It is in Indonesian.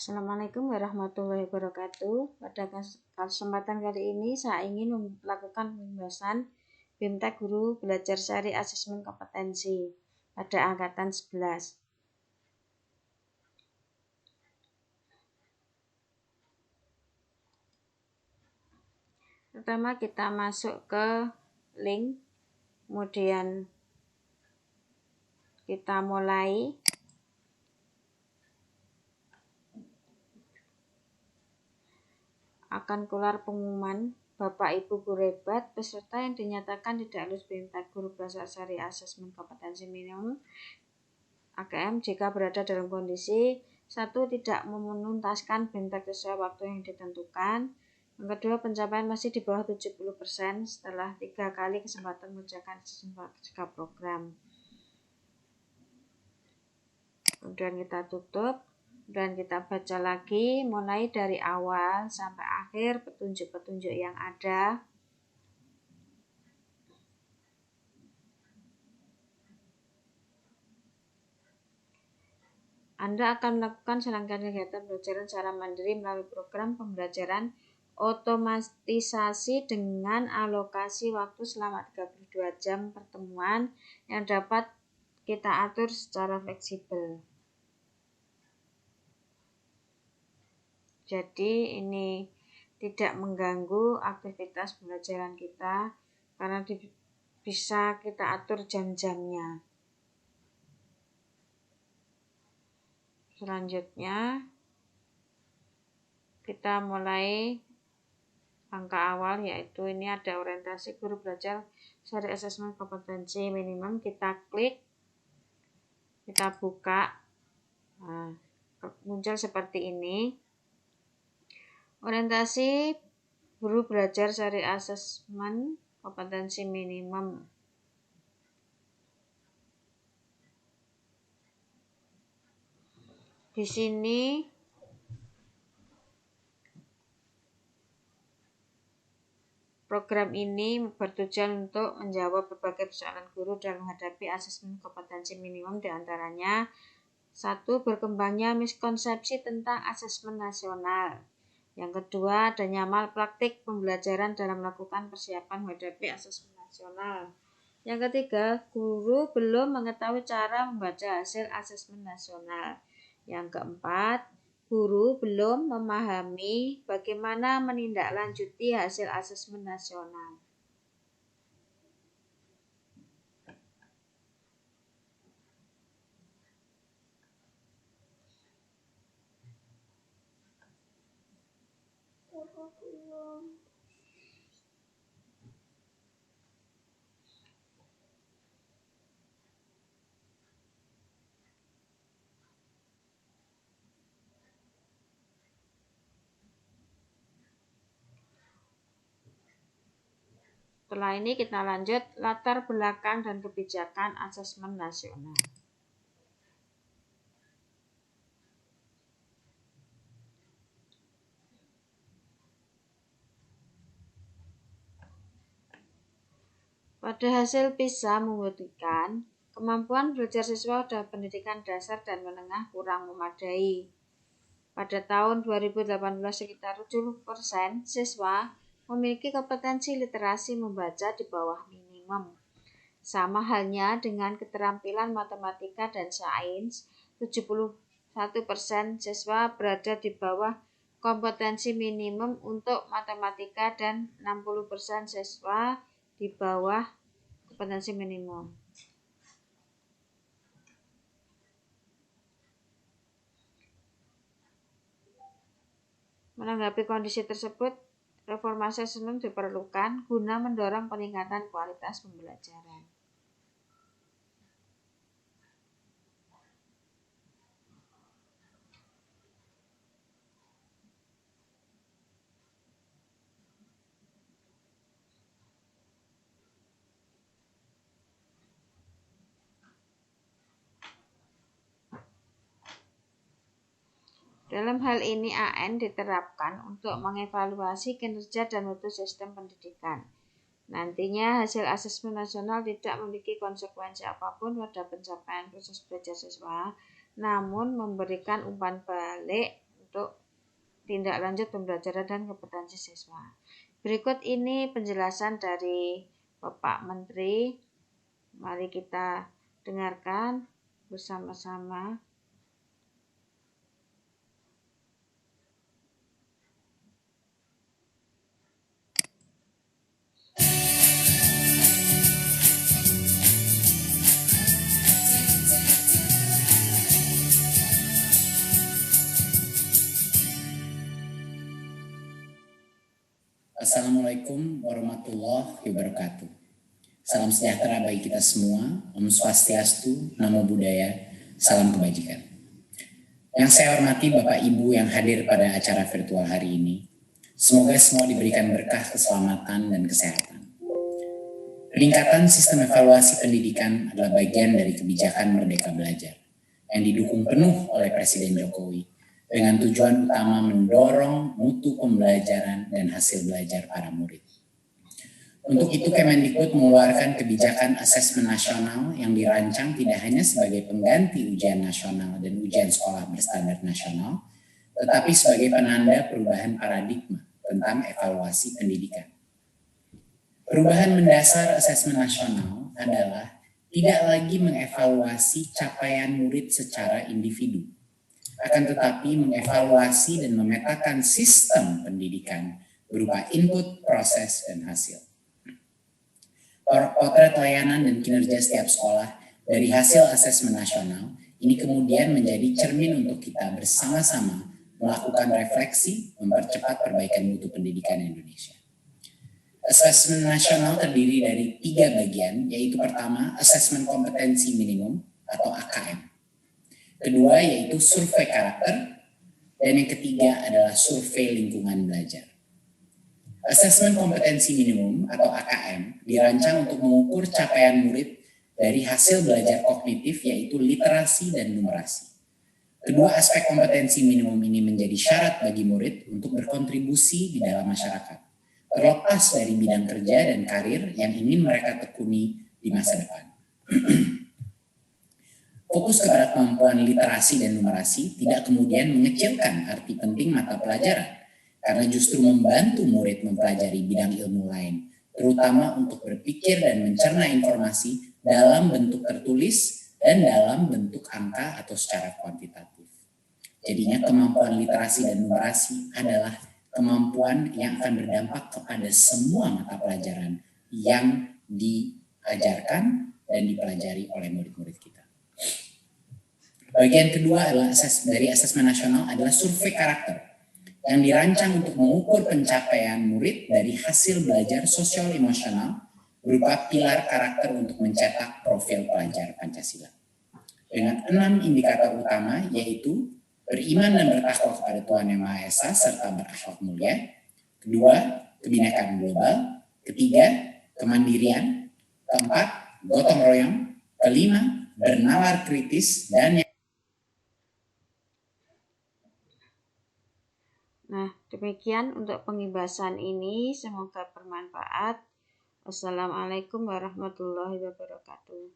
Assalamualaikum warahmatullahi wabarakatuh. Pada kesempatan kali ini saya ingin melakukan pembahasan BIMTEK Guru Belajar Syari Asesmen Kompetensi pada angkatan 11. Pertama kita masuk ke link, kemudian kita mulai. Akan keluar pengumuman Bapak Ibu guru hebat peserta yang dinyatakan tidak lulus BIMTEK Guru Belajar Syari Asesmen Kompetensi Minimum AKM jika berada dalam kondisi 1. Tidak menuntaskan BIMTEK sesuai waktu yang ditentukan. Yang kedua, pencapaian masih di bawah 70% setelah 3 kali kesempatan mengerjakan jika program. Kemudian kita tutup dan kita baca lagi mulai dari awal sampai akhir petunjuk-petunjuk yang ada. Anda akan melakukan serangkaian kegiatan pembelajaran secara mandiri melalui program pembelajaran otomatisasi dengan alokasi waktu selama 32 jam pertemuan yang dapat kita atur secara fleksibel. Jadi ini tidak mengganggu aktivitas pembelajaran kita karena bisa kita atur jam-jamnya. Selanjutnya kita mulai langkah awal, yaitu ini ada orientasi guru belajar Syari Asesmen Kompetensi Minimum. Kita klik, kita buka, muncul seperti ini. Orientasi guru belajar Syari Asesmen Kompetensi Minimum. Di sini program ini bertujuan untuk menjawab berbagai persoalan guru dalam menghadapi asesmen kompetensi minimum, diantaranya 1. Berkembangnya miskonsepsi tentang asesmen nasional. Yang kedua, adanya malpraktik pembelajaran dalam melakukan persiapan menghadapi asesmen nasional. Yang ketiga, guru belum mengetahui cara membaca hasil asesmen nasional. Yang keempat, guru belum memahami bagaimana menindaklanjuti hasil asesmen nasional. Setelah ini kita lanjut latar belakang dan kebijakan asesmen nasional. Pada hasil PISA membuktikan kemampuan belajar siswa dalam pendidikan dasar dan menengah kurang memadai. Pada tahun 2018 sekitar 70% siswa memiliki kompetensi literasi membaca di bawah minimum. Sama halnya dengan keterampilan matematika dan sains, 71% siswa berada di bawah kompetensi minimum untuk matematika dan 60% siswa di bawah kompetensi minimum. Menanggapi kondisi tersebut, reformasi asesmen diperlukan guna mendorong peningkatan kualitas pembelajaran. Dalam hal ini AN diterapkan untuk mengevaluasi kinerja dan mutu sistem pendidikan. Nantinya hasil asesmen nasional tidak memiliki konsekuensi apapun pada pencapaian proses belajar siswa, namun memberikan umpan balik untuk tindak lanjut pembelajaran dan kompetensi siswa. Berikut ini penjelasan dari Bapak Menteri. Mari kita dengarkan bersama-sama. Assalamualaikum warahmatullahi wabarakatuh. Salam sejahtera bagi kita semua. Om Swastiastu, Namo Buddhaya, salam kebajikan. Yang saya hormati Bapak Ibu yang hadir pada acara virtual hari ini. Semoga semua diberikan berkah keselamatan dan kesehatan. Peningkatan sistem evaluasi pendidikan adalah bagian dari kebijakan Merdeka Belajar yang didukung penuh oleh Presiden Jokowi dengan tujuan utama mendorong mutu pembelajaran dan hasil belajar para murid. Untuk itu Kemendikbud mengeluarkan kebijakan asesmen nasional yang dirancang tidak hanya sebagai pengganti ujian nasional dan ujian sekolah berstandar nasional, tetapi sebagai penanda perubahan paradigma tentang evaluasi pendidikan. Perubahan mendasar asesmen nasional adalah tidak lagi mengevaluasi capaian murid secara individu, akan tetapi mengevaluasi dan memetakan sistem pendidikan berupa input, proses, dan hasil. Potret layanan dan kinerja setiap sekolah dari hasil asesmen nasional ini kemudian menjadi cermin untuk kita bersama-sama melakukan refleksi, mempercepat perbaikan mutu pendidikan Indonesia. Asesmen nasional terdiri dari 3 bagian, yaitu pertama, asesmen kompetensi minimum atau AKM. Kedua yaitu survei karakter, dan yang ketiga adalah survei lingkungan belajar. Asesmen kompetensi minimum atau AKM dirancang untuk mengukur capaian murid dari hasil belajar kognitif yaitu literasi dan numerasi. Kedua aspek kompetensi minimum ini menjadi syarat bagi murid untuk berkontribusi di dalam masyarakat, terlepas dari bidang kerja dan karir yang ingin mereka tekuni di masa depan. Fokus kepada kemampuan literasi dan numerasi tidak kemudian mengecilkan arti penting mata pelajaran, karena justru membantu murid mempelajari bidang ilmu lain, terutama untuk berpikir dan mencerna informasi dalam bentuk tertulis dan dalam bentuk angka atau secara kuantitatif. Jadinya kemampuan literasi dan numerasi adalah kemampuan yang akan berdampak kepada semua mata pelajaran yang diajarkan dan dipelajari oleh murid-murid kita. Bagian kedua adalah dari asesmen nasional adalah survei karakter yang dirancang untuk mengukur pencapaian murid dari hasil belajar sosial emosional berupa pilar karakter untuk mencetak profil pelajar Pancasila. Dengan 6 indikator utama yaitu beriman dan bertakwa kepada Tuhan Yang Maha Esa serta berakhlak mulia. Kedua, kebinekaan global. Ketiga, kemandirian. Keempat, gotong royong. Kelima, bernalar kritis. Dan Nah, demikian untuk pengibasan ini. Semoga bermanfaat. Wassalamualaikum warahmatullahi wabarakatuh.